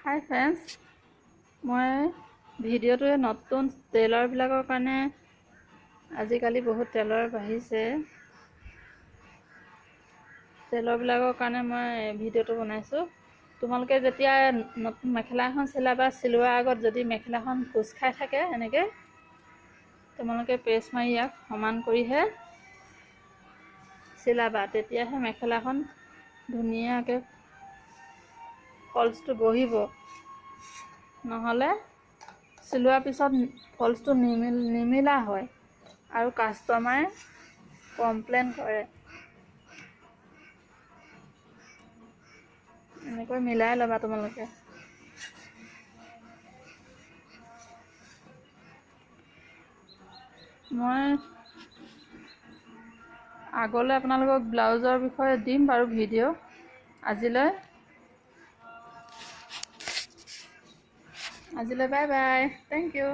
হাই friends, মই ভিডিঅ'টোৱে নতুন টেইলাৰবিলাকৰ কাৰণে আজিকালি বহুত টেইলাৰ বাঢ়িছে। টেইলাৰবিলাকৰ কাৰণে মই ভিডিঅ'টো বনাইছোঁ। তোমালোকে যেতিয়া নতুন মেখেলা এখন চিলাবা, চিলোৱাৰ আগত যদি মেখেলাখন কোচ খাই থাকে এনেকৈ তোমালোকে প্ৰেছ মাৰি ইয়াক সমান কৰিহে চিলাবা, তেতিয়াহে মেখেলাখন ধুনীয়াকৈ ফলছটো বহিব। নহ'লে চিলোৱাৰ পিছত ফলছটো নিমিলা হয় আৰু কাষ্টমাৰে কমপ্লেইন কৰে। এনেকৈ মিলাই ল'বা তোমালোকে। মই আগলৈ আপোনালোকক ব্লাউজৰ বিষয়ে দিম বাৰু ভিডিঅ'। আজিলৈ বাই বাই, থেংক ইউ।